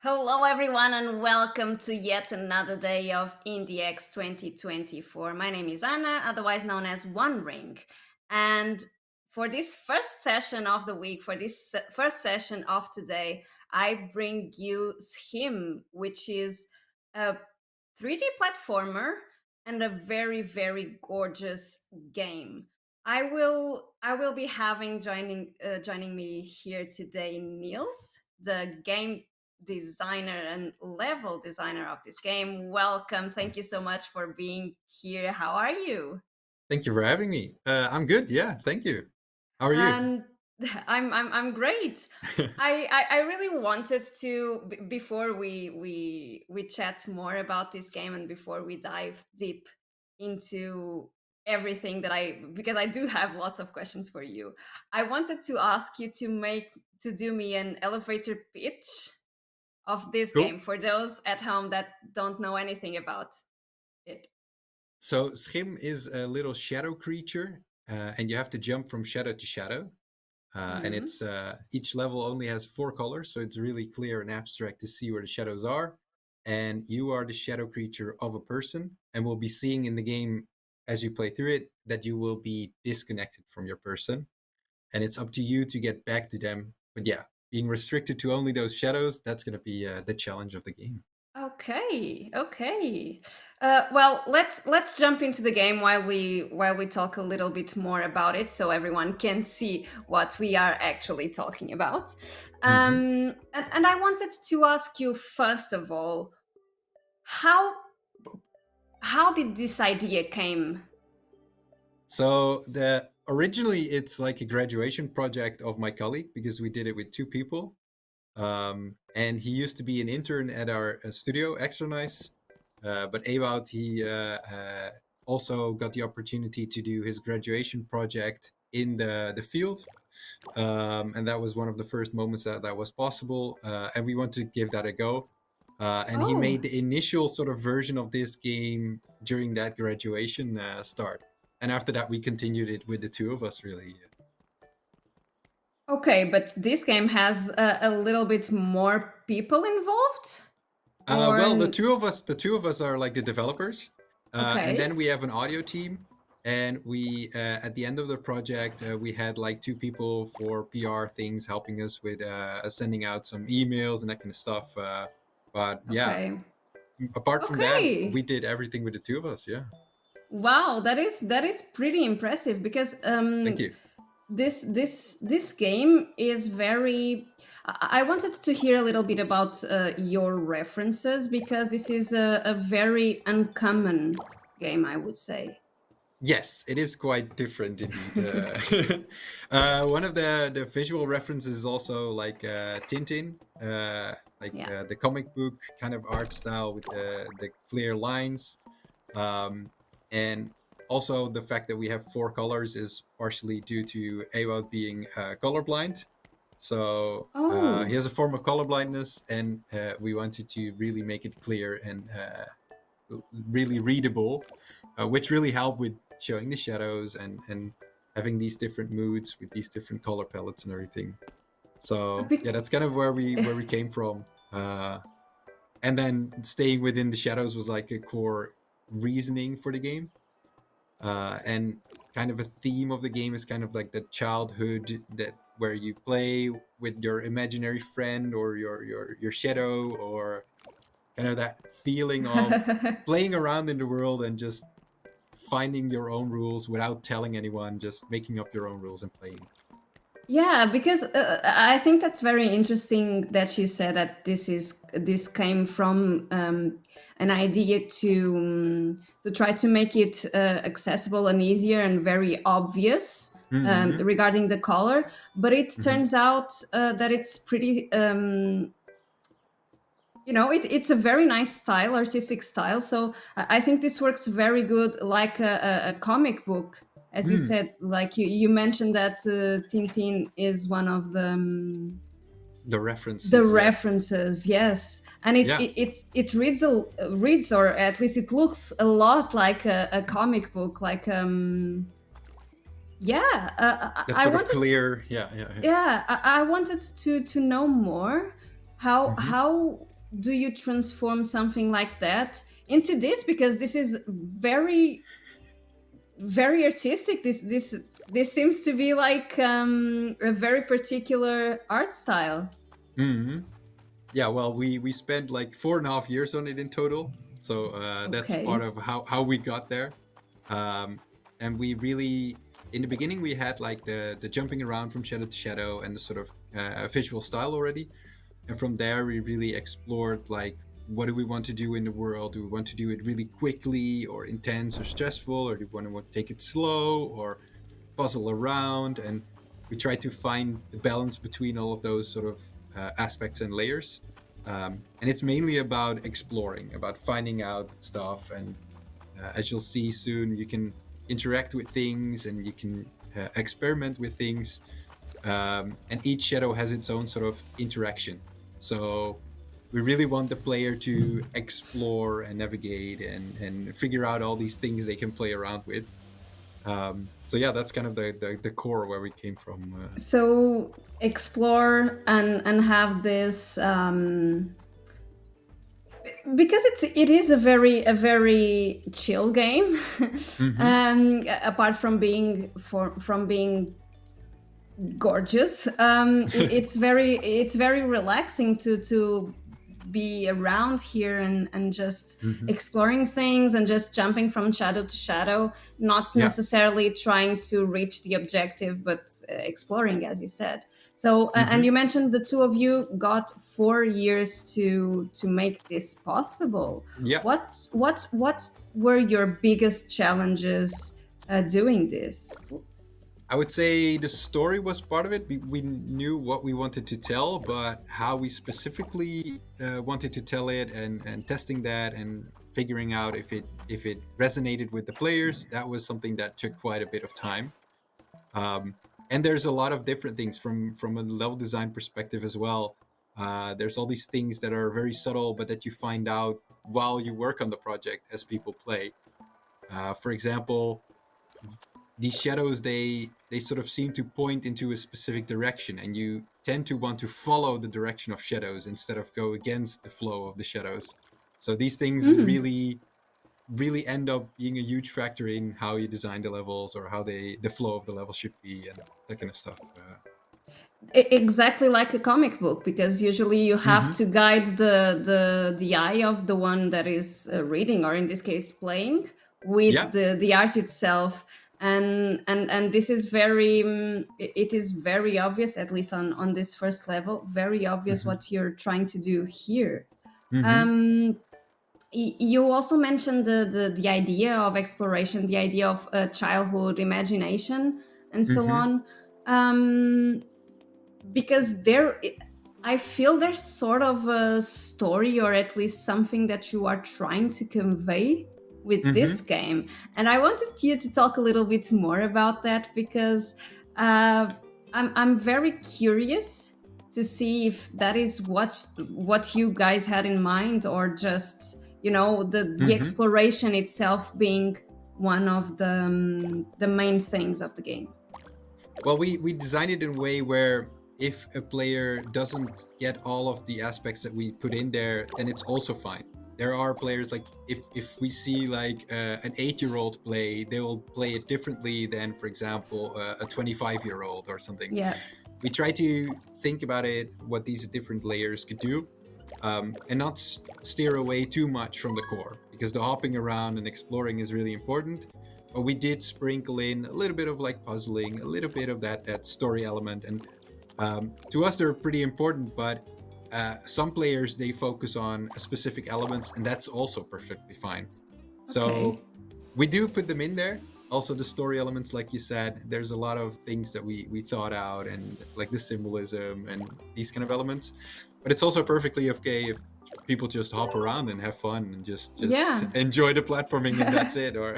Hello, everyone, and welcome to yet another day of IndieX 2024. My name is Anna, otherwise known as One Ring. And for this first session of the week, for this first session of today, I bring you SCHiM, which is a 3D platformer and a very, very gorgeous game. I will be having joining me here today Nils, the game designer and level designer of this game. Welcome. Thank you so much for being here. How are you? Thank you for having me. I'm good. Yeah, thank you. How are you? And I'm great. I really wanted to before we chat more about this game and before we dive deep into everything that I because I do have lots of questions for you. I wanted to ask you to do me an elevator pitch of this game Cool. for those at home that don't know anything about it. So Schim is a little shadow creature, and you have to jump from shadow to shadow. And Hmm. it's each level only has four colors, so it's really clear and abstract to see where the shadows are. And you are the shadow creature of a person, and we'll be seeing in the game as you play through it that you will be disconnected from your person, and it's up to you to get back to them. But yeah, being restricted to only those shadows—that's going to be the challenge of the game. Okay, okay. Well, let's jump into the game while we talk a little bit more about it, so everyone can see what we are actually talking about. Mhm. And I wanted to ask you first of all, how how did this idea came? So the originally it's like a graduation project of my colleague because we did it with two people. And he used to be an intern at our studio, Extra Nice. But Ewoud, he also got the opportunity to do his graduation project in the field. And that was one of the first moments that was possible. And we want to give that a go. And he Oh, made the initial sort of version of this game during that graduation start. And after that, we continued it with the two of us, really. okay, but this game has a little bit more people involved, or Well, the two of us are like the developers, and okay. then we have an audio team. And we, at the end of the project, we had like two people for PR things helping us with sending out some emails and that kind of stuff. But yeah, Okay. apart from that, we Okay. did everything with the two of us. Yeah, Wow, that is pretty impressive because thank you. this game is very. I wanted to hear a little bit about your references because this is a very uncommon game, I would say. Yes, it is quite different indeed. One of the visual references is also like Tintin, like Yeah. the comic book kind of art style with the clear lines, um, and also the fact that we have four colors is partially due to Ewout being colorblind. So he Oh, has a form of colorblindness, and we wanted to really make it clear and really readable, which really helped with showing the shadows and having these different moods with these different color palettes and everything. So yeah, bec- that's kind of where we came from. And then staying within the shadows was like a core reasoning for the game. And kind of a theme of the game is kind of like the childhood that where you play with your imaginary friend or your shadow, or kind of that feeling of playing around in the world and just finding your own rules without telling anyone, just making up your own rules and playing. yeah, because I think that's very interesting that you said that this came from an idea to try to make it accessible and easier and very obvious Mm-hmm. regarding the color, but it Mm-hmm. turns out that it's pretty it's a very nice style, artistic style. So I think this works very good like a comic book, as you Mm. said. Like you mentioned that Tintin is one of The the references, yeah. references, yes. And it Yeah, it, it, it reads, or at least it looks a lot like a comic book, like yeah. that I sort of wanted, clear, yeah, yeah, yeah. yeah, I wanted to know more how Mm-hmm. how do you transform something like that into this? Because this is very, very artistic. This seems to be like a very particular art style. Hmm. Yeah, well, we spent like 4.5 years on it in total, so that's part Okay. of how we got there. And we really, in the beginning, we had like the jumping around from shadow to shadow and the sort of visual style already. And from there, we really explored like, what do we want to do in the world? Do we want to do it really quickly or intense or stressful, or do we want to take it slow or puzzle around? And we try to find the balance between all of those sort of aspects and layers. And it's mainly about exploring, about finding out stuff. And as you'll see soon, you can interact with things and you can experiment with things. And each shadow has its own sort of interaction. So we really want the player to explore and navigate and figure out all these things they can play around with. So yeah, that's kind of the core where we came from. So explore and have this because it is a very chill game. Mm-hmm. Apart from being gorgeous, it's very relaxing to be around here and just Mm-hmm. exploring things and just jumping from shadow to shadow, not Yeah. necessarily trying to reach the objective, but exploring, as you said. So and Mm-hmm. you mentioned the two of you got 4 years to make this possible. Yeah. What were your biggest challenges doing this? I would say the story was part of it. We knew what we wanted to tell, but how we specifically wanted to tell it, and testing that and figuring out if it resonated with the players, that was something that took quite a bit of time. And there's a lot of different things from a level design perspective as well. There's all these things that are very subtle, but that you find out while you work on the project as people play. For example, these shadows, they sort of seem to point into a specific direction, and you tend to want to follow the direction of shadows instead of go against the flow of the shadows. So these things Hmm. really end up being a huge factor in how you design the levels, or how the flow of the level should be, and that kind of stuff. Exactly like a comic book, because usually you have Mm-hmm. to guide the eye of the one that is reading, or in this case playing, Yeah. with the art itself. And this is very it is very obvious, at least on this first level, very obvious Mm-hmm. what you're trying to do here. Mm-hmm. um you also mentioned the idea of exploration, the idea of childhood imagination, and so Mm-hmm. on. um because there I feel there's sort of a story, or at least something that you are trying to convey with this Mm-hmm. game, and I wanted you to talk a little bit more about that, because uh, I'm very curious to see if that is what you guys had in mind, or just the Mm-hmm. exploration itself being one of the main things of the game. Well, we designed it in a way where if a player doesn't get all of the aspects that we put in there, then it's also fine. There are players, like, if we see like an 8-year-old play, they will play it differently than, for example, a 25-year-old or something. Yeah. We try to think about it, what these different layers could do, and not steer away too much from the core, because the hopping around and exploring is really important. But we did sprinkle in a little bit of like puzzling, a little bit of that story element, and to us they're pretty important. But some players, they focus on specific elements, and that's also perfectly fine. Okay. So we do put them in there. Also, the story elements, like you said, there's a lot of things that we thought out, and like the symbolism and these kind of elements. But it's also perfectly okay if people just hop around and have fun and just Yeah. enjoy the platforming, and that's it. Or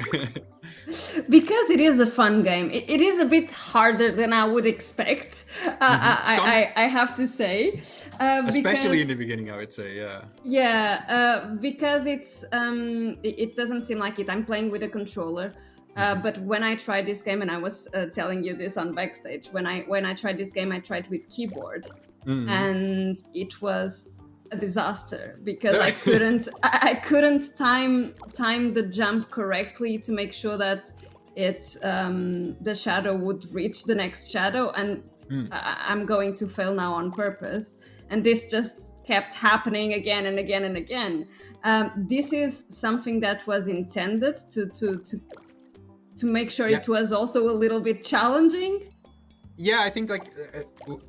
Because it is a fun game. It is a bit harder than I would expect. Mhm. Some, I have to say, especially in because the beginning, I would say, yeah. yeah, because it doesn't seem like it. I'm playing with a controller. Hmm. But when I tried this game, and I was telling you this on backstage, when I tried this game, I tried with keyboard, Hmm. and it was a disaster because I couldn't time the jump correctly to make sure that the shadow would reach the next shadow, and I'm going to fail now on purpose. And this just kept happening again and again and again. This is something that was intended to make sure it was also a little bit challenging. Yeah, I think like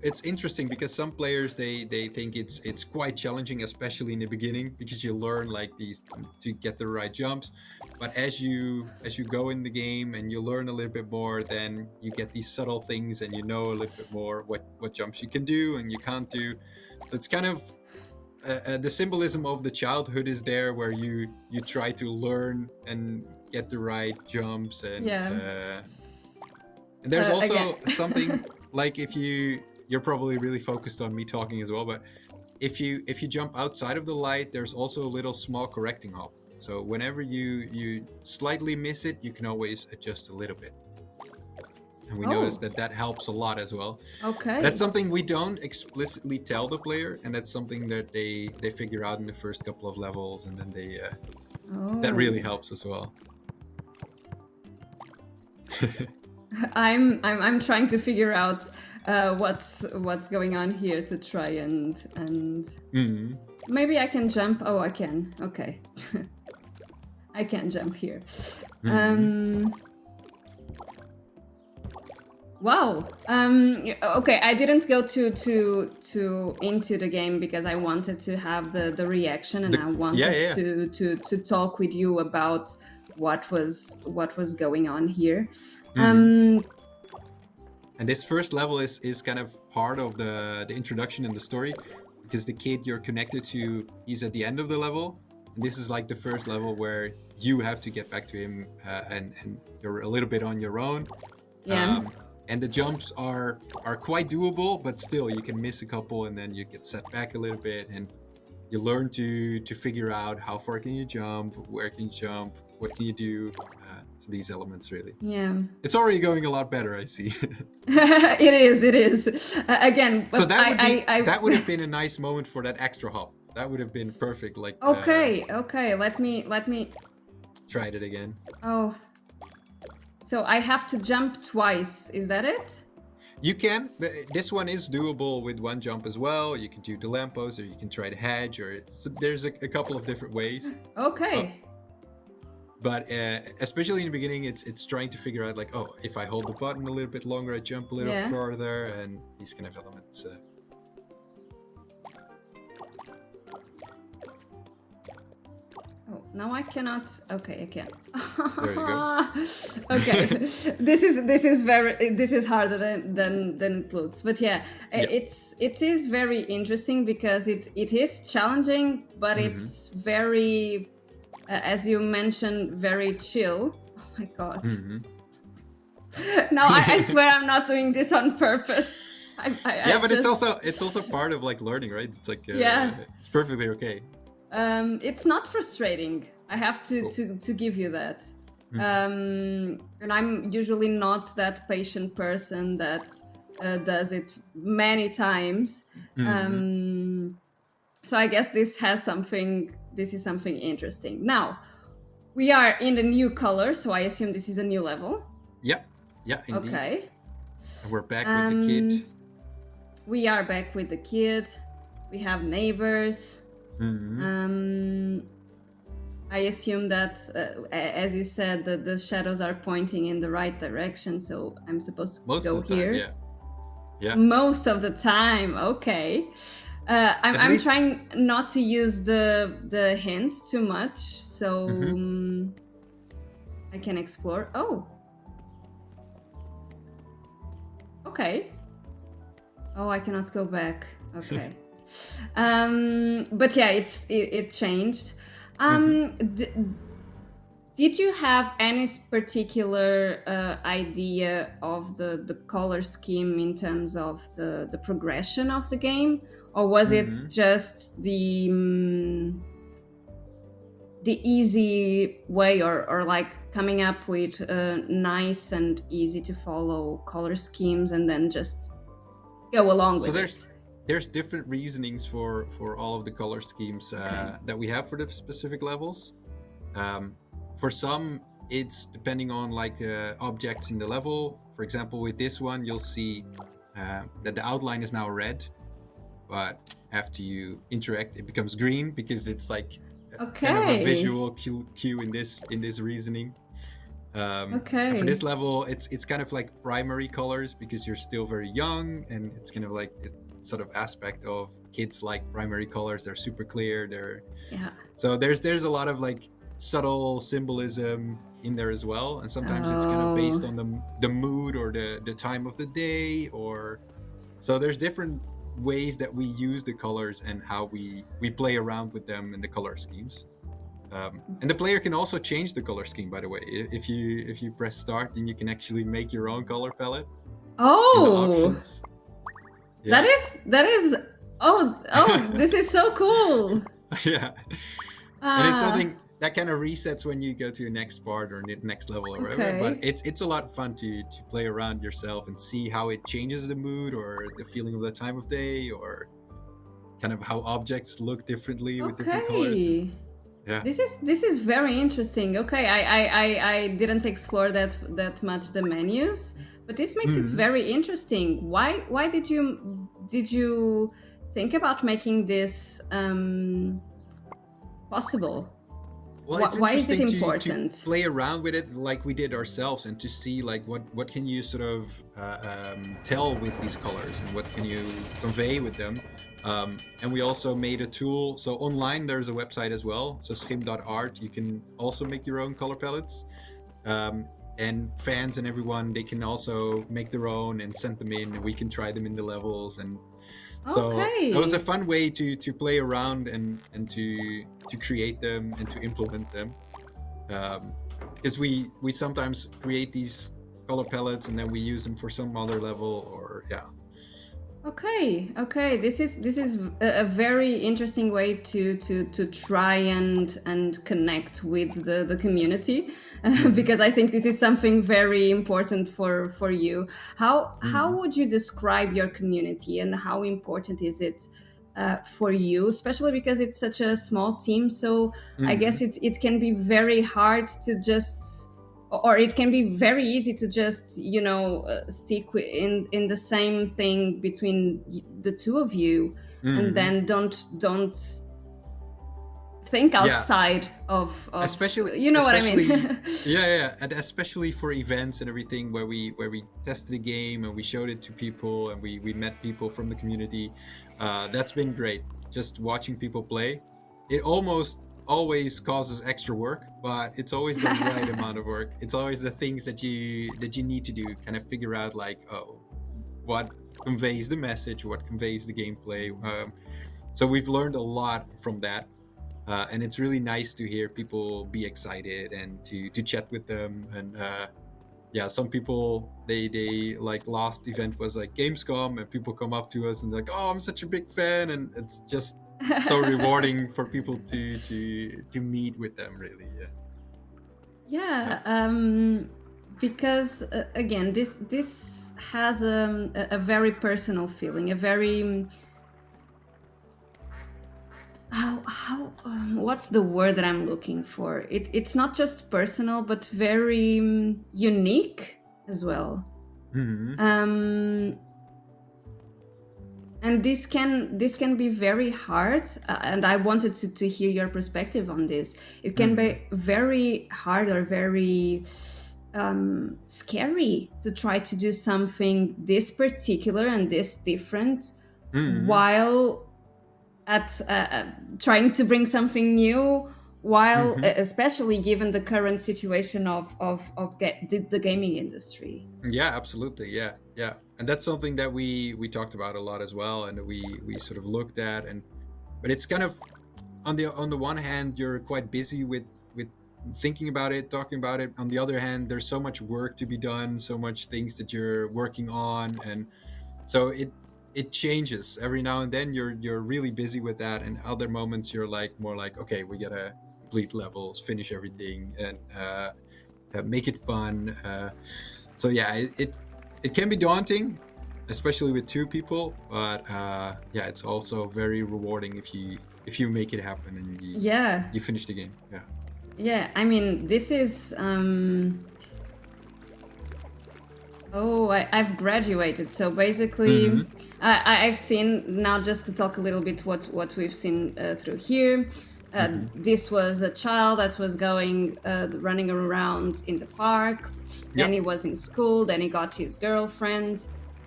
it's interesting because some players they think it's quite challenging, especially in the beginning, because you learn like these to get the right jumps. But as you go in the game and you learn a little bit more, then you get these subtle things and you know a little bit more what jumps you can do and you can't do. So it's kind of the symbolism of the childhood is there, where you try to learn and get the right jumps and. And there's also something like if you're probably really focused on me talking as well, but if you jump outside of the light, there's also a little small correcting hop. So whenever you slightly miss it, you can always adjust a little bit. And we noticed that helps a lot as well. Okay. That's something we don't explicitly tell the player, and that's something that they figure out in the first couple of levels, and then they that really helps as well. I'm trying to figure out what's going on here to try and maybe I can jump. Oh, I can. Okay. I can jump here. Wow. Okay, I didn't go too into the game because I wanted to have the reaction, and I wanted to talk with you about what was going on here. And this first level is kind of part of the introduction in the story, because the kid you're connected to, he's at the end of the level, and this is like the first level where you have to get back to him, and you're a little bit on your own. And the jumps are quite doable, but still you can miss a couple and then you get set back a little bit, and you learn to figure out how far can you jump, where can you jump, what can you do. So these elements really. Yeah. It's already going a lot better, I see. It is. Again, so that would have been a nice moment for that extra hop. That would have been perfect. Like. Okay. Let me. Try it again. Oh. So I have to jump twice. Is that it? You can. This one is doable with one jump as well. You can do the lamppost, or you can try the hedge, or there's a couple of different ways. Okay. But especially in the beginning, it's trying to figure out like, oh, if I hold the button a little bit longer, I jump a little further, and these kind of elements. Oh, now I cannot. Okay, I can. There you go. Okay, this is harder than it looks. But it is very interesting because it is challenging, but it's very. As you mentioned, very chill. Oh my god. No, I swear I'm not doing this on purpose. But it's also part of like learning, right? It's like it's perfectly okay. It's not frustrating. I have to give you that. And I'm usually not that patient person that does it many times. So I guess this is something interesting. Now, we are in the new color, so I assume this is a new level. Yeah, indeed. Okay. And we're back with the kid. We are back with the kid. We have neighbors. I assume that, as you said, the shadows are pointing in the right direction, so I'm supposed to go here. Yeah. Most of the time, okay. I'm trying not to use the hints too much, so I can explore. Oh. Okay. Oh, I cannot go back. Okay. But yeah, it changed. Did you have any particular idea of the color scheme in terms of the progression of the game, or was it just the easy way, or like coming up with nice and easy to follow color schemes and then just go along with it? there's different reasonings for all of the color schemes Okay. that we have for the specific levels. For some, it's depending on like objects in the level. For example, with this one, you'll see that the outline is now red, but after you interact, it becomes green because it's like kind of a Okay. visual cue in this reasoning. And for Okay. this level, it's kind of like primary colors because you're still very young, and it's kind of like a sort of aspect of kids like primary colors. They're super clear. Yeah. So there's a lot of like subtle symbolism in there as well, and sometimes it's kind of based Oh. on the mood or the time of the day, or so there's different ways that we use the colors and how we play around with them in the color schemes. And the player can also change the color scheme, by the way. If you press start, then you can actually make your own color palette in the Oh. options. That Yeah. is oh, this is so cool. Yeah. And it's Ah, something that kind of resets when you go to your next part or the next level or whatever. But okay. it's a lot of fun to play around yourself and see how it changes the mood or the feeling of the time of day, or kind of how objects look differently with different colors. And Okay. yeah. This is very interesting. Okay, I didn't explore that much the menus, but this makes it Mhm. very interesting. Why did you think about making this possible? Well, Why, it's why is it interesting to important? play around with it like we did ourselves, and to see like what can you sort of tell with these colors and what can you convey with them. And we also made a tool. So online there's a website as well. So SCHiM.art, you can also make your own color palettes. Um, and fans and everyone, they can also make their own and send them in, and we can try them in the levels. And so that was a Okay. fun way to play around and to create them and to implement them. Because we sometimes create these color palettes and then we use them for some other level, or yeah. Okay. This is a very interesting way to try and connect with the community, Hmm. because I think this is something very important for you. How Hmm. would you describe your community, and how important is it for you, especially because it's such a small team? So I guess Hmm. it can be very hard to just, or it can be very easy to just stick in the same thing between the two of you, and Hmm. then don't think Yeah, outside of especially you know what I mean. especially yeah, and especially for events and everything where we tested the game and we showed it to people and we met people from the community. That's been great, just watching people play. It almost always causes extra work, but it's always the right amount of work. It's always the things that you need to do, kind of figure out like, oh, what conveys the message, what conveys the gameplay. So we've learned a lot from that, and it's really nice to hear people be excited and to chat with them. And yeah, some people, they like, last event was like Gamescom, and people come up to us and they're like, oh, I'm such a big fan, and it's just so rewarding for people to meet with them, really. Yeah. Yeah. Yeah, because again, this has a very personal feeling, a very how what's the word that I'm looking for? It's not just personal, but very unique as well. Hmm. Um, and this can be very hard, and I wanted to hear your perspective on this. It can Hmm. be very hard or very scary to try to do something this particular and this different, Hmm. while at trying to bring something new, while Hmm. especially given the current situation of the gaming industry. Yeah, absolutely. Yeah, yeah, and that's something that we talked about a lot as well, and that we sort of looked at. And but it's kind of, on the one hand, you're quite busy with thinking about it, talking about it. On the other hand, there's so much work to be done, so much things that you're working on, and so it changes every now and then. You're really busy with that, and other moments you're like more like, okay, we gotta complete levels, finish everything, and make it fun. So yeah, it can be daunting. especially with two people. But yeah, it's also very rewarding if you make it happen and Yeah. you finish the game. Yeah. Yeah, I mean, this is I've graduated. So basically, I've seen, now just to talk a little bit what we've seen through here. This was a child that was going running around in the park. Then Yep. he was in school. Then he got his girlfriend,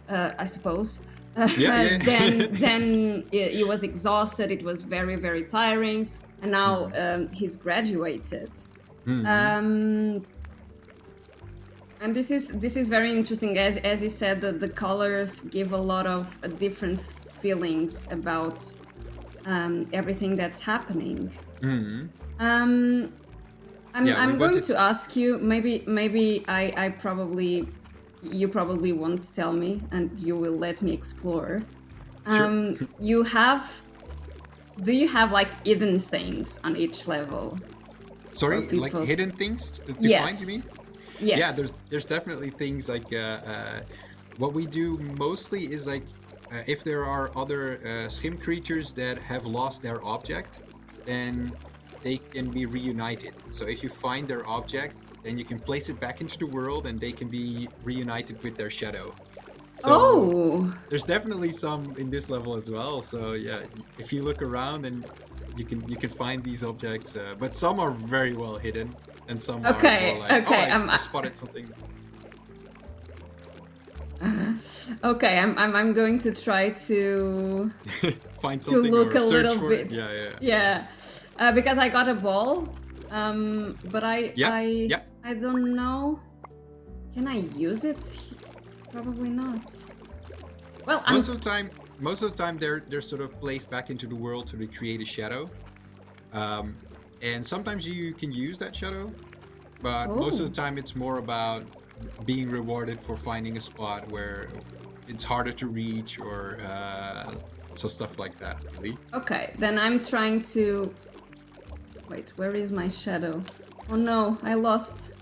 I suppose. Yeah. Then he was exhausted. It was very, very tiring. And now he's graduated. And this is very interesting, as you said, that the colors give a lot of different feelings about everything that's happening. I'm going to ask you, maybe you probably won't tell me, and you will let me explore. Sure. Do you have like hidden things on each level? Sorry, like hidden things to find, you mean? Yes. Yeah, there's definitely things like what we do mostly is like if there are other SCHiM creatures that have lost their object, then they can be reunited. So if you find their object, then you can place it back into the world and they can be reunited with their shadow. So there's definitely some in this level as well. So yeah, if you look around, and you can find these objects, but some are very well hidden, and some are more like, I spotted something. Okay, I'm going to try to find something, to look or a search little for bit. it. Yeah. Because I got a ball, but I don't know. Can I use it? Probably not. Well, most of the time they're sort of placed back into the world to create a shadow, and sometimes you can use that shadow, but most of the time it's more about being rewarded for finding a spot where it's harder to reach, or so stuff like that, really. Okay, then I'm trying to... Wait, where is my shadow? Oh no, I lost.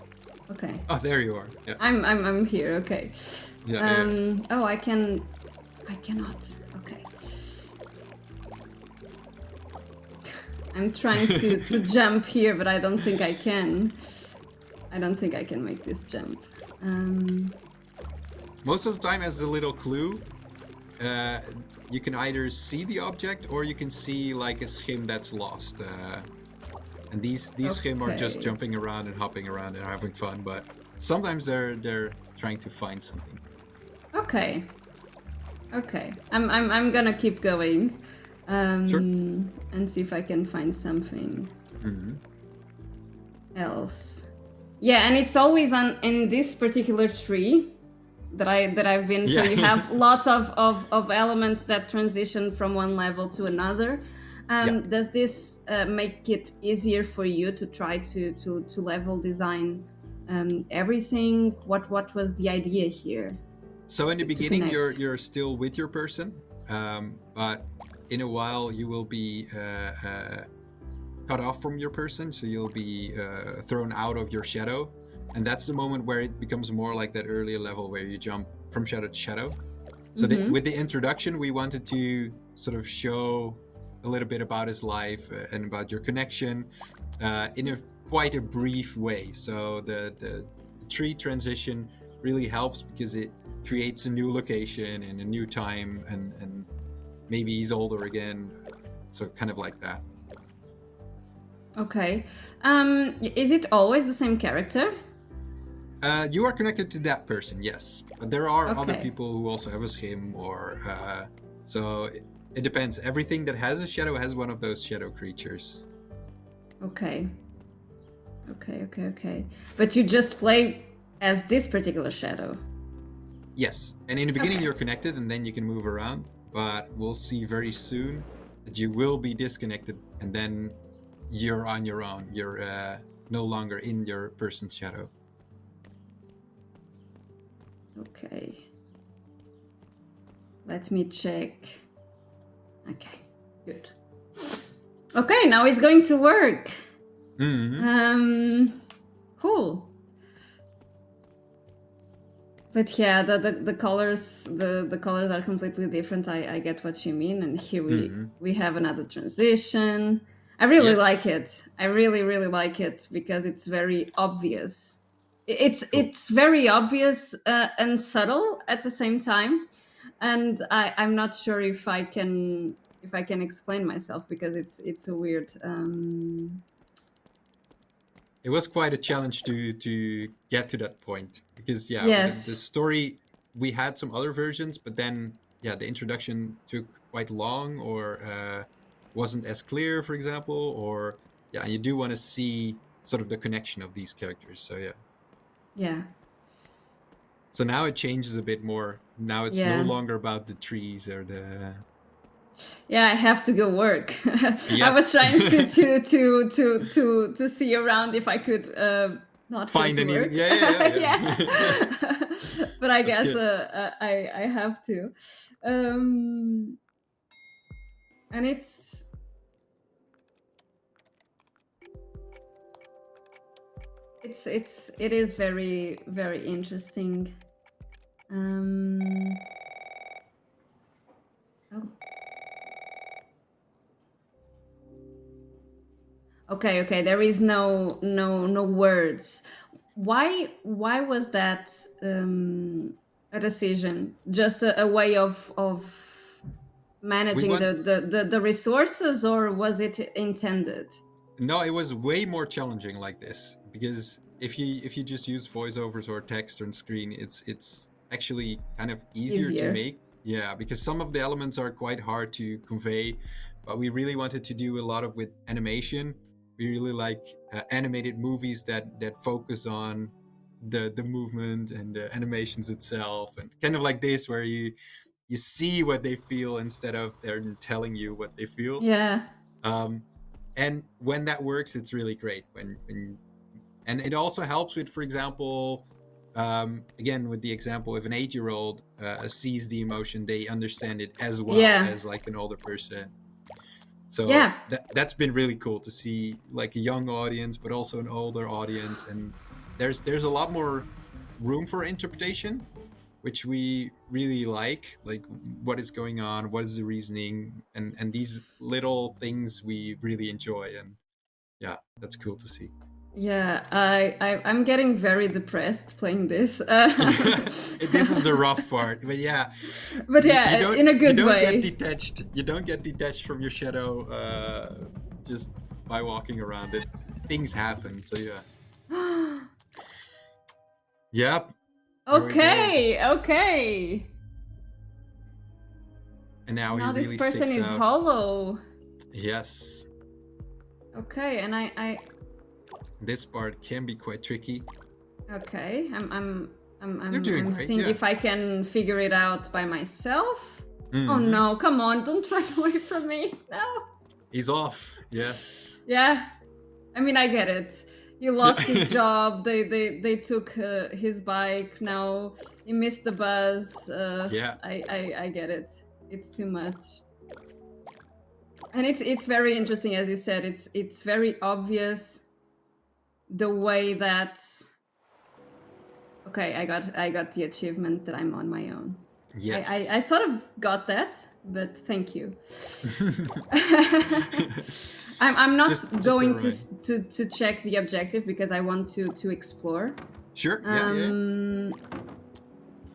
Okay. Oh, there you are. Yeah. I'm here. Okay. Yeah. Oh, I cannot. Okay. I'm trying to jump here, but I don't think I can. I don't think I can make this jump. Most of the time, as a little clue, you can either see the object, or you can see like a SCHiM that's lost. And these SCHiM are just jumping around and hopping around and having fun, but sometimes they're trying to find something. Okay. I'm gonna keep going. Sure. And see if I can find something else. Yeah, and it's always in this particular tree that I've been. So you have lots of elements that transition from one level to another. Does this make it easier for you to try to level design everything? What was the idea here? So in the beginning, you're still with your person, but in a while you will be cut off from your person, so you'll be thrown out of your shadow, and that's the moment where it becomes more like that earlier level where you jump from shadow to shadow. So with the introduction, we wanted to sort of show a little bit about his life and about your connection in quite a brief way. So the tree transition really helps because it creates a new location and a new time, and maybe he's older again, so kind of like that. Okay. Is it always the same character? You are connected to that person, yes, but there are other people who also have a SCHiM, or so it depends. Everything that has a shadow has one of those shadow creatures. Okay. But you just play as this particular shadow? Yes, and in the beginning you're connected, and then you can move around, but we'll see very soon that you will be disconnected, and then you're on your own. You're no longer in your person's shadow. Okay. Let me check. Okay, good. Okay, now it's going to work. Cool. But yeah, the colors the colors are completely different. I get what you mean, and here we have another transition. I really like Yes. it. I really like it because it's very obvious. Cool. It's very obvious and subtle at the same time, and I'm not sure if I can explain myself because it's a weird. It was quite a challenge to get to that point because yeah, the Yes, story, we had some other versions, but then yeah, the introduction took quite long, or wasn't as clear, for example, or yeah, you do want to see sort of the connection of these characters. So yeah, yeah, so now it changes a bit more. Now it's no yeah. longer about the trees or the Yeah, I have to go work. I was yes. trying to see around if I could not go Find to anything. work. Yeah, yeah, yeah, Yeah, yeah. but I That's guess good. I have to, um, and it is very interesting. Um, oh. Okay. There is no words. Why was that a decision? Just a way of We managing want the resources, or was it intended? No, it was way more challenging like this because if you just use voiceovers or text on screen, it's actually kind of easier to Easier. make. Yeah, because some of the elements are quite hard to convey, but we really wanted to do a lot of with animation. We really like animated movies that focus on the movement and the animations itself, and kind of like this where you see what they feel instead of they're telling you what they feel. Yeah. um, and when that works, it's really great. And it also helps with, for example, again with the example, if an 8-year-old sees the emotion, they understand it as well Yeah. as like an older person. So Yeah. that's been really cool to see, like a young audience, but also an older audience, and there's a lot more room for interpretation, which we really like what is going on, what is the reasoning, and these little things we really enjoy, and yeah, that's cool to see. Yeah. I'm getting very depressed playing this. This is the rough part, but yeah, But you yeah, don't in a you good don't get way. detached. You don't get detached from your shadow just by walking around it. Things happen, so yeah. Yep, there we go. Okay. And now he Now this really person sticks is out. hollow. Yes, Okay, and I this part can be quite tricky. okay. You're doing I'm great, seeing yeah. if I can figure it out by myself. Oh Hmm. no, come on, don't run away from me. No. He's off. Yes. Yeah, I mean I get it. He Yeah. lost his job. They took his bike. Now he missed the bus. Yeah. I get it. It's too much. And it's very interesting, as you said. It's very obvious the way that okay, I got the achievement that I'm on my own. Yes. I sort of got that, but thank you. I'm not just going alright. to check the objective because I want to explore. Sure. Yeah. Yeah. Um,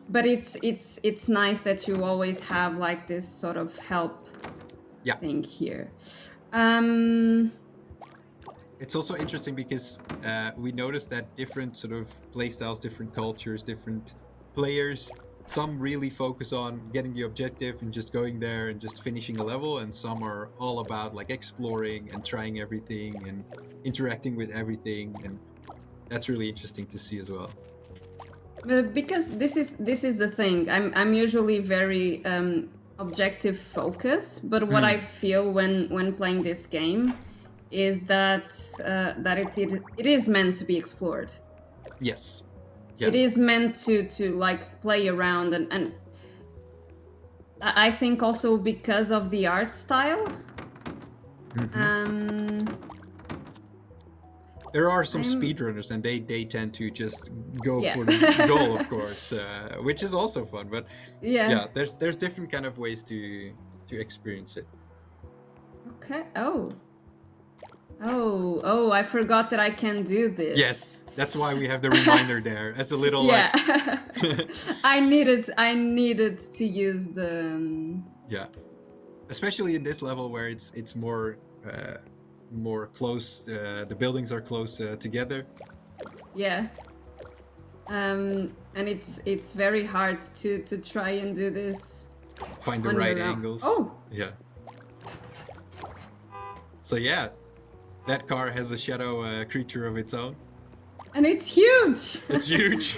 but it's nice that you always have like this sort of help Yeah. thing here. Um, It's also interesting because we noticed that different sort of playstyles, different cultures, different players. Some really focus on getting the objective and just going there and just finishing a level, and some are all about like exploring and trying everything and interacting with everything, and that's really interesting to see as well. because this is the thing. I'm usually very objective focused, but what I Mm. feel when playing this game is that it is meant to be explored. Yes. Yeah. It is meant to like play around, and I think also because of the art style. Mm-hmm. Um, There are some I'm speedrunners, and they tend to just go yeah. for the goal, of course, which is also fun. But Yeah. yeah, there's different kind of ways to experience it. Okay. Oh. Oh, I forgot that I can do this. Yes, that's why we have the reminder there as a little Yeah. like, I needed to use the yeah, especially in this level where it's more close. The buildings are close together. yeah. And it's very hard to try and do this Find the on right your own. angles. Oh, Yeah. So yeah, that car has a shadow creature of its own. and it's huge. It's huge.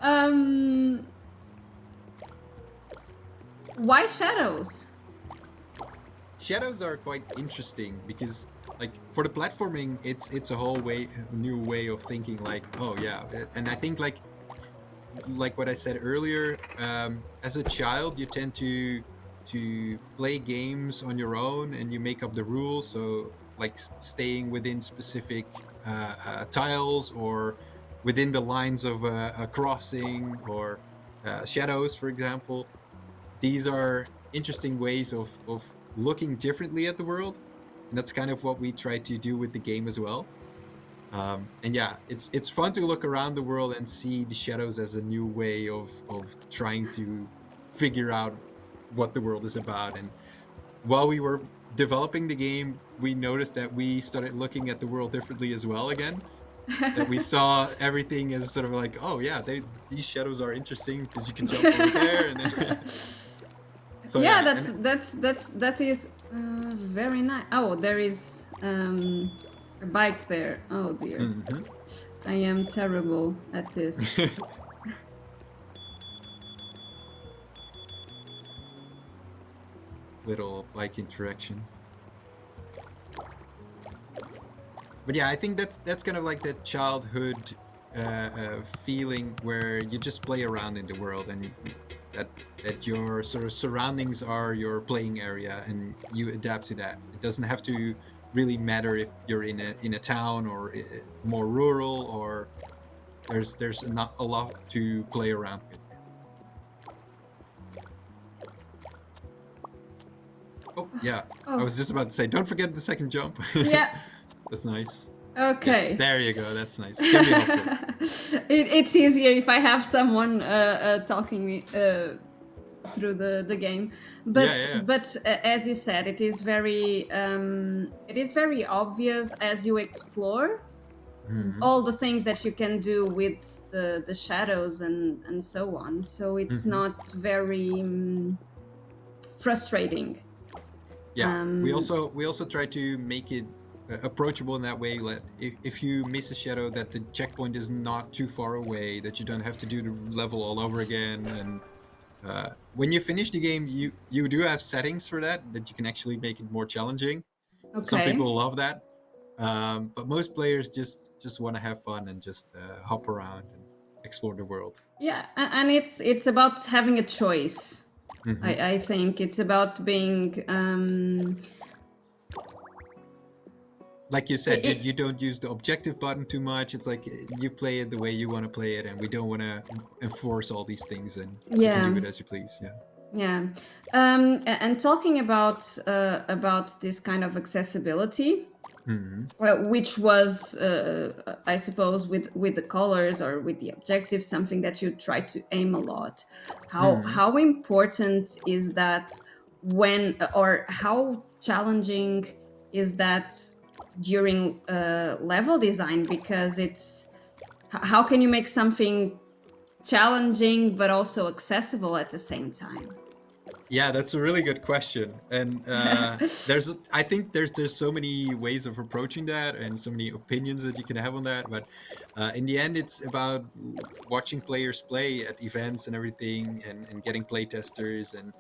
um why shadows? Shadows are quite interesting because, like, for the platforming, it's a whole new way of thinking. Like, oh yeah, and I think like what I said earlier, as a child, you tend to play games on your own and you make up the rules. So, like, staying within specific tiles or within the lines of a crossing or shadows, for example. These are interesting ways of looking differently at the world, and that's kind of what we try to do with the game as well. And yeah, it's fun to look around the world and see the shadows as a new way of trying to figure out what the world is about. And while we were developing the game, we noticed that we started looking at the world differently as well again. That we saw everything as sort of like, oh yeah, these shadows are interesting because you can jump over there, and then so Yeah, yeah, and that is very nice. Oh, there is a bike there. Oh dear. mhm. I am terrible at this. Little bike interaction. But yeah, I think that's kind of like that childhood feeling where you just play around in the world, and that your sort of surroundings are your playing area, and you adapt to that. It doesn't have to really matter if you're in a town or more rural, or there's not a lot to play around with. Oh yeah, I Oh, was just about to say, don't forget the second jump. yeah. That's nice. Yes, Okay. there you go. That's nice. Can be helpful. It's easier if I have someone talking me through the game. Yeah, But yeah. as you said, it is very obvious as you explore Mhm, all the things that you can do with the shadows and so on. So it's mhm. not very frustrating. Yeah, Um, we also try to make it approachable in that way. Let if you miss a shadow, that the checkpoint is not too far away, that you don't have to do the level all over again. And when you finish the game, you do have settings for that you can actually make it more challenging. Some okay. people love that, but most players just want to have fun and just hop around and explore the world. Yeah, and it's about having a choice. Hmm. I think it's about being Like you said, it, you don't use the objective button too much. It's like you play it the way you want to play it, and we don't want to enforce all these things, and you can yeah. do it as you please. Yeah. Yeah. And talking about this kind of accessibility, Hmm. which was, I suppose, with the colors or with the objectives, something that you try to aim a lot. Hmm. How important is that when, or how challenging is that during level design? Because how can you make something challenging but also accessible at the same time? Yeah, that's a really good question, and I think there's so many ways of approaching that, and so many opinions that you can have on that. But in the end, it's about watching players play at events and everything, and getting play testers, and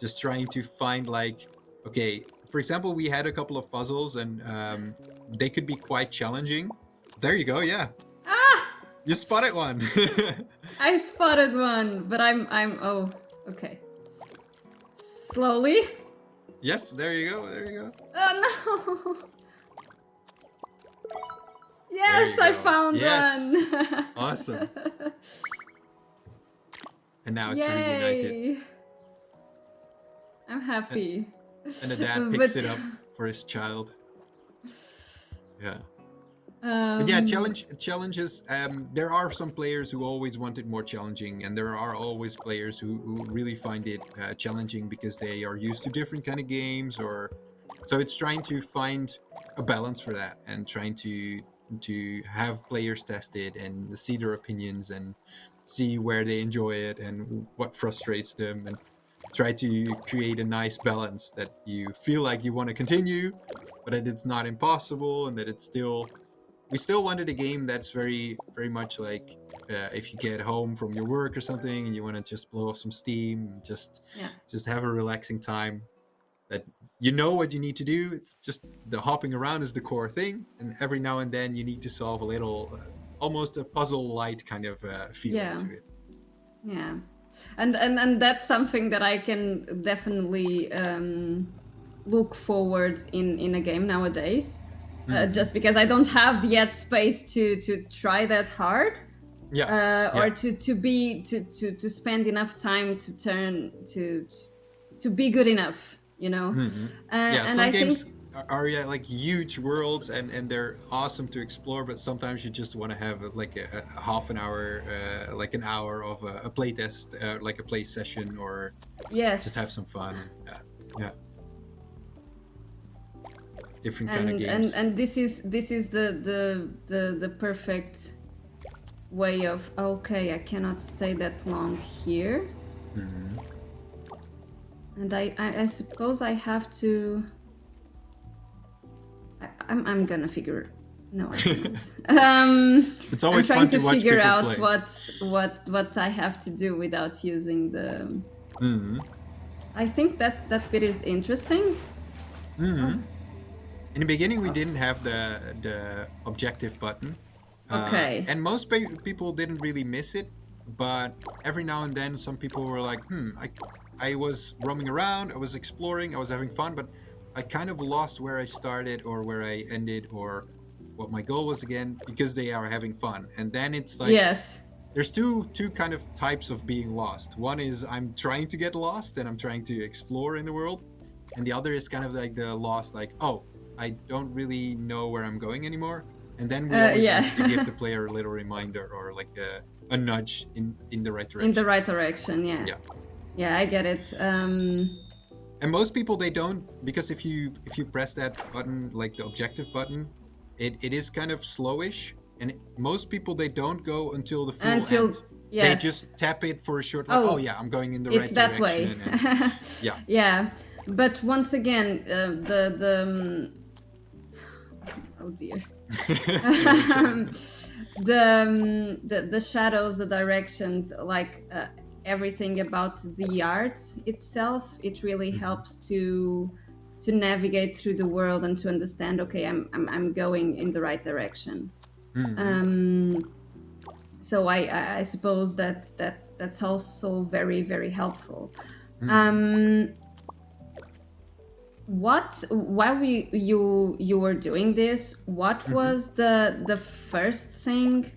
just trying to find like, okay, for example, we had a couple of puzzles, and they could be quite challenging. There you go. Yeah, Ah, you spotted one. I spotted one, but I'm oh, okay. Slowly. Yes, there you go. There you go. Oh no. Yes, I found one. Awesome. And now it's reunited. Yay! I'm happy. And the dad picks it up for his child. Yeah. But yeah, challenges. There are some players who always want it more challenging, and there are always players who really find it challenging because they are used to different kind of games, or so it's trying to find a balance for that, and trying to have players test it and see their opinions and see where they enjoy it and what frustrates them, and try to create a nice balance that you feel like you want to continue, but that it's not impossible, and that it's still. We still wanted a game that's very, very much like if you get home from your work or something and you want to just blow off some steam, and just have a relaxing time. That you know what you need to do. It's just the hopping around is the core thing, and every now and then you need to solve a little, almost a puzzle-light kind of feeling to it. Yeah, and that's something that I can definitely look forward in a game nowadays. Just because I don't have yet space to try that hard, or to spend enough time to turn to be good enough, you know. And some games are like huge worlds, and they're awesome to explore, but sometimes you just want to have like a half an hour, like an hour of a play test, like a play session, or just have some fun. Yeah. Different kind of games, and this is the perfect way of, okay, I cannot stay that long here, and I suppose I have to. I'm gonna figure. No, I can't. It's always I'm trying fun to watch figure people out play. what I have to do without using the. I think that bit is interesting. In the beginning, we didn't have the objective button. Okay. And most people didn't really miss it, but every now and then some people were like, I was roaming around, I was exploring, I was having fun, but I kind of lost where I started or where I ended or what my goal was again, because they are having fun. And then it's like, there's two kind of types of being lost. One is I'm trying to get lost and I'm trying to explore in the world. And the other is kind of like the lost, like, oh, I don't really know where I'm going anymore. And then we always want to give the player a little reminder or like a nudge in the right direction. In the right direction, yeah, I get it. And most people, they don't, because if you press that button, like the objective button, it is kind of slowish. And most people, they don't go until the full end. They just tap it for a short, like, I'm going in the right direction. It's that way. And, yeah. But once again, oh dear. the shadows, the directions, like everything about the art itself, it really helps to navigate through the world and to understand, okay, I'm going in the right direction. So I suppose that's also very, very helpful. While you were doing this, what was the first thing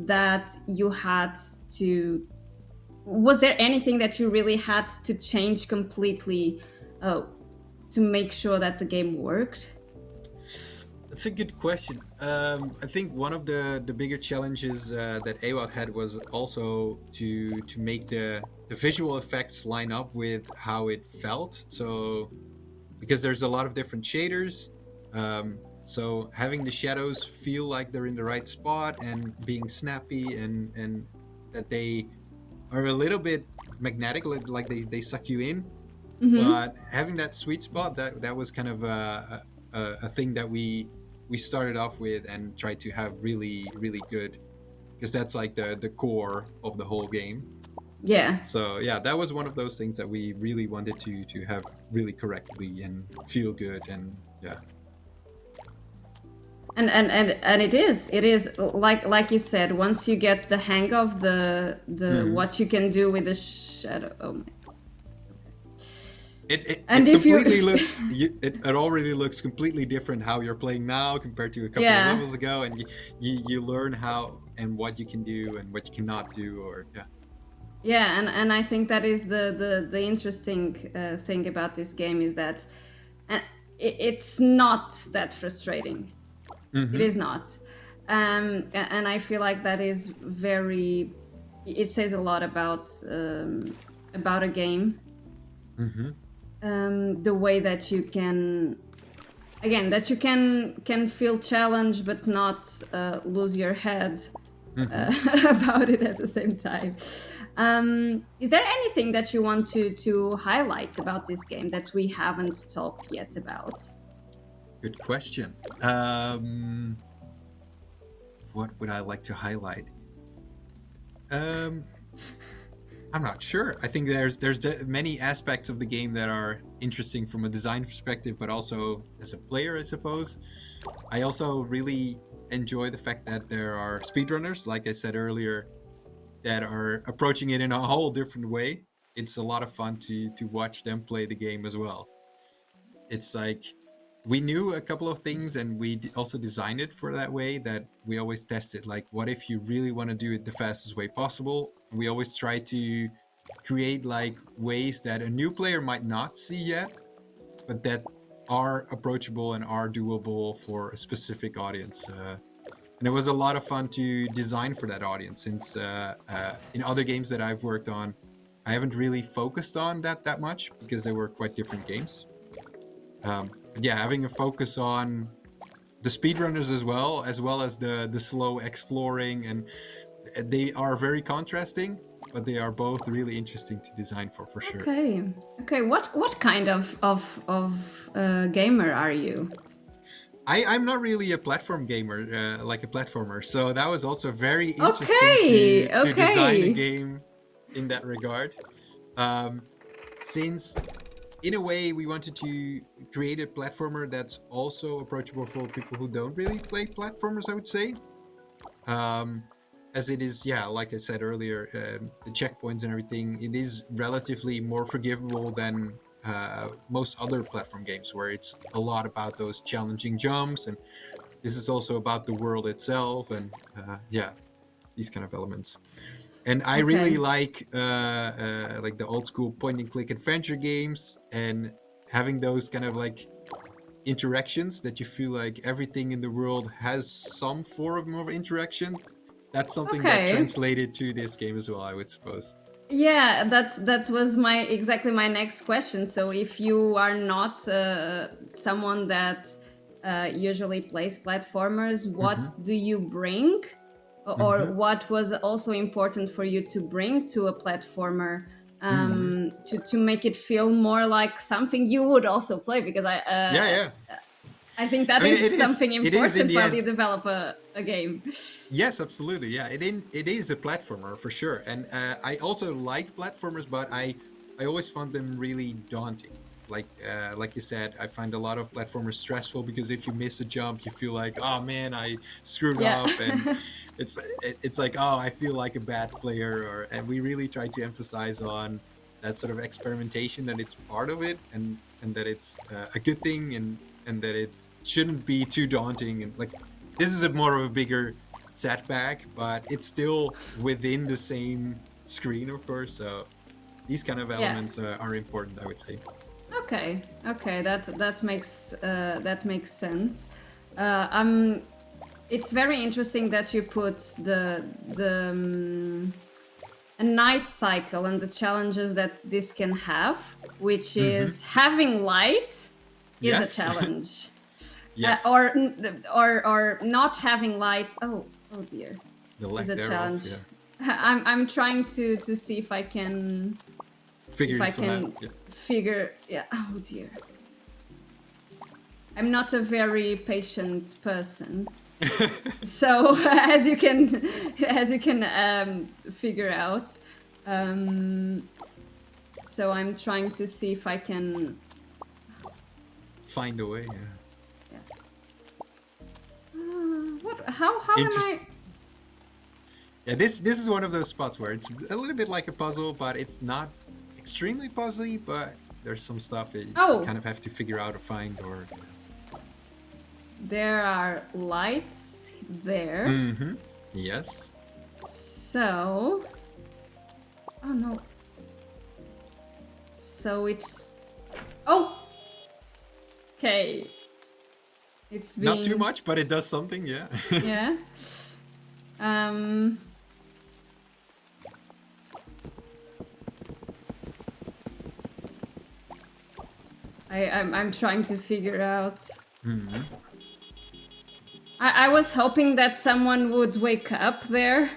that you had to? Was there anything that you really had to change completely to make sure that the game worked? That's a good question. I think one of the bigger challenges that Ewoud had was also to make the visual effects line up with how it felt. So, because there's a lot of different shaders, so having the shadows feel like they're in the right spot and being snappy and that they are a little bit magnetic, like they suck you in. But having that sweet spot, that was kind of a thing that we started off with and tried to have really, really good, because that's like the core of the whole game. Yeah. So yeah, that was one of those things that we really wanted to have really correctly and feel good, and yeah. And it is like you said, once you get the hang of the what you can do with the shadow. Oh my. And it if you completely looks it already looks completely different how you're playing now compared to a couple of yeah. levels ago, and you learn how and what you can do and what you cannot do, or yeah. Yeah, and I think that is the interesting thing about this game is that uh, it's not that frustrating. It Mm-hmm. is not, and I feel like that is very. It says a lot about a game. Mm-hmm. The way that you can, again, that you can feel challenged but not lose your head Mm-hmm. about it at the same time. Is there anything that you want to highlight about this game that we haven't talked yet about? Good question. What would I like to highlight? Um, I'm not sure. I think there's many aspects of the game that are interesting from a design perspective, but also as a player, I suppose. I also really enjoy the fact that there are speedrunners, like I said earlier, that are approaching it in a whole different way. It's a lot of fun to watch them play the game as well. It's like we knew a couple of things, and we also designed it for that way, that we always tested like, what if you really want to do it the fastest way possible. We always try to create like ways that a new player might not see yet, but that are approachable and are doable for a specific audience. And it was a lot of fun to design for that audience, since in other games that I've worked on, I haven't really focused on that much because they were quite different games. But yeah, having a focus on the speedrunners as well as the slow exploring, and they are very contrasting, but they are both really interesting to design for sure. Okay, okay. What kind of gamer are you? I'm not really a platform gamer, like a platformer, so that was also very interesting Okay, to design a okay, game in that regard. Um, since in a way we wanted to create a platformer that's also approachable for people who don't really play platformers, I would say. um, as it is, yeah, like I said earlier, the checkpoints and everything, it is relatively more forgivable than most other platform games, where it's a lot about those challenging jumps, and this is also about the world itself, and yeah, these kind of elements. And I really okay, like the old school point and click adventure games, and having those kind of like interactions that you feel like everything in the world has some form of interaction. That's something that okay. translated to this game as well, I would suppose. Yeah, that was my exactly my next question. So if you are not someone that usually plays platformers, what Mm-hmm. do you bring, or Mm-hmm. what was also important for you to bring to a platformer, Mm-hmm. to make it feel more like something you would also play? Because Yeah, yeah. I think I that mean, is something it is in important the while you end. develop a game. Yes, absolutely. Yeah, it is a platformer for sure, and I also like platformers, but I always found them really daunting. Like you said, I find a lot of platformers stressful because if you miss a jump, you feel like, oh man, I screwed Yeah. up, and it's like, oh, I feel like a bad player. Or and we really try to emphasize on that sort of experimentation, that it's part of it, and that it's a good thing, and that it shouldn't be too daunting, and like this is a more of a bigger setback, but it's still within the same screen, of course. So these kind of Yeah. elements are important, I would say. Okay, okay, that makes sense. It's very interesting that you put the a night cycle and the challenges that this can have, which Mm-hmm. is having light is a Yes. challenge, Yes. or not having light. Oh dear, The is lack a thereof. challenge. Yeah. I'm trying to see Figure if I this one out. can Yeah. figure. Yeah. Oh dear. I'm not a very patient person, so as you can figure out. Um, so I'm trying to see if I can. Find a way. Yeah. Yeah. What? How am I? Interesting. Yeah. This is one of those spots where it's a little bit like a puzzle, but it's not extremely puzzly. But There's some stuff that you Oh, kind of have to figure out or find, or there are lights there. Mm-hmm. Yes. So, oh no. So it's, oh, okay. It's Not too being, much, but it does something. Yeah. yeah. Um, I'm trying to figure out. Mm-hmm. I was hoping that someone would wake up there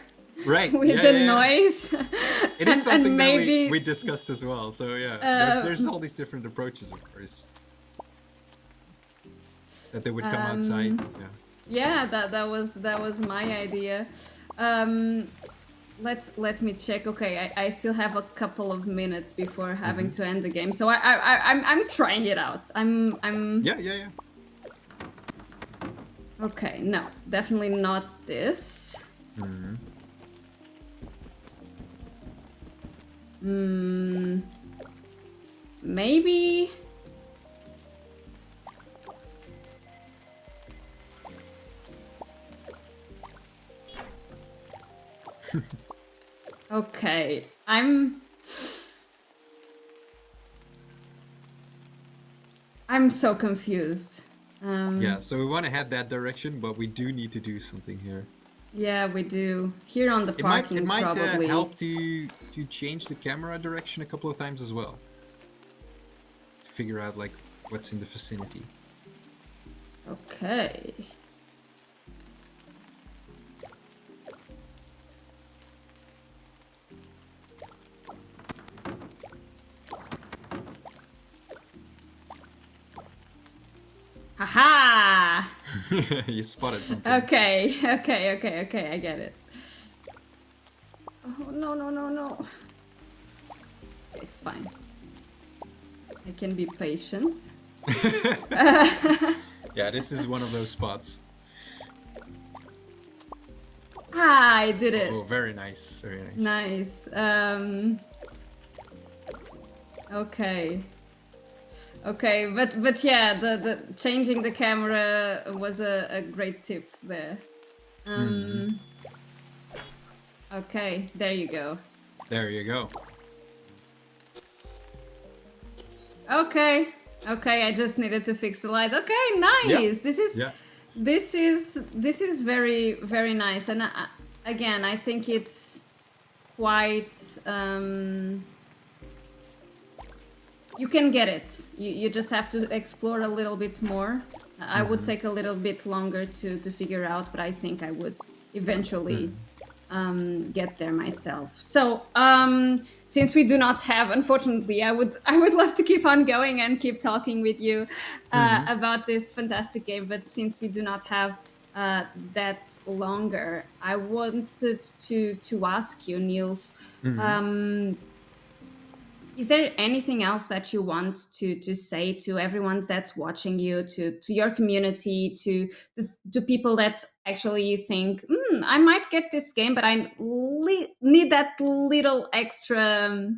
Right. with Yeah, the yeah, yeah. noise, It is and something that we maybe discussed as well. So yeah, uh, there's all these different approaches, of course, that they would come outside. um, Yeah. yeah, that was my idea. Let me check. Okay, I still have a couple of minutes before having Mm-hmm. to end the game, so I'm trying it out. I'm Yeah, yeah, yeah. okay. No, definitely not this. Mm-hmm. Maybe. Okay, I'm so confused. Yeah. So we want to head that direction, but we do need to do something here. Yeah, we do. Here on the It parking, might probably. help to change the camera direction a couple of times as well, to figure out like what's in the vicinity. Okay. Haha! You spotted something. Okay, okay, I get it. Oh, no, no, no, no. It's fine. I can be patient. Yeah, this is one of those spots. Ah, I did it. Oh, very nice, very nice. Nice. Okay. Okay, but yeah, the changing the camera was a great tip there. Okay, there you go. There you go. Okay, okay, I just needed to fix the lights. Okay, nice. Yeah. This is Yeah. this is very nice, and again, I think it's quite. You can get it. You just have to explore a little bit more. I would take a little bit longer to figure out, but I think I would eventually get there myself. So since we do not have, unfortunately, I would love to keep on going and keep talking with you about this fantastic game, but since we do not have that longer, I wanted to ask you, Niels. Is there anything else that you want to say to everyone that's watching you, to your community, to people that actually think, I might get this game, but I need that little extra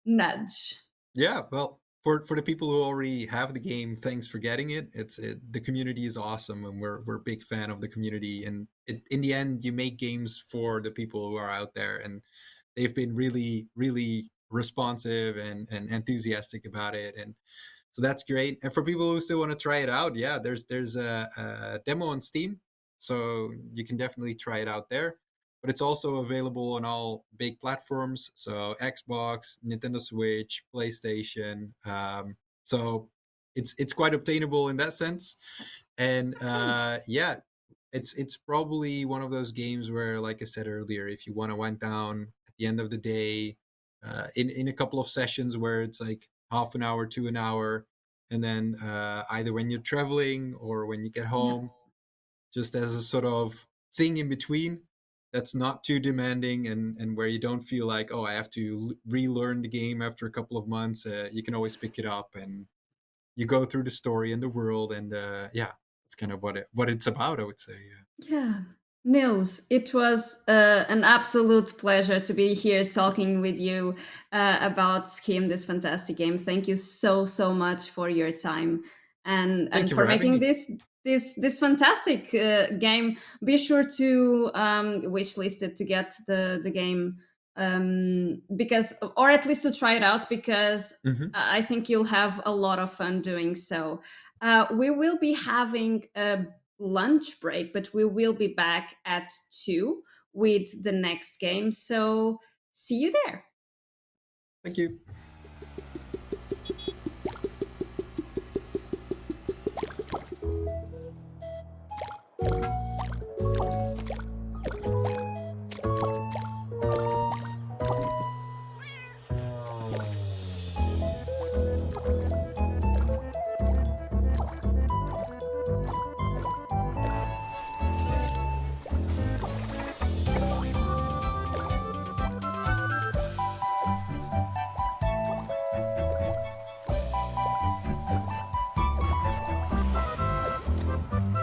nudge? Yeah. Well, for the people who already have the game, thanks for getting it. The community is awesome, and we're a big fan of the community. And in the end, you make games for the people who are out there, and they've been really responsive and enthusiastic about it. And so that's great. And for people who still want to try it out, yeah, there's a demo on Steam, so you can definitely try it out there. But it's also available on all big platforms, so Xbox, Nintendo Switch, PlayStation. So it's quite obtainable in that sense. And yeah, it's probably one of those games where, like I said earlier, if you want to wind down at the end of the day, in a couple of sessions where it's like half an hour to an hour, and then either when you're traveling or when you get Yeah. home, just as a sort of thing in between that's not too demanding, and where you don't feel like, oh, I have to relearn the game after a couple of months. You can always pick it up and you go through the story and the world, and yeah, it's kind of what it's about, I would say. Yeah. Nils, it was an absolute pleasure to be here talking with you about SCHiM, this fantastic game. Thank you so much for your time Thank and you for for having making me. this fantastic game. Be sure to wishlist it to get the game because, or at least to try it out, because Hmm. I think you'll have a lot of fun doing so. We will be having a lunch break, but we will be back at 2 with the next game. So see you there. Thank you.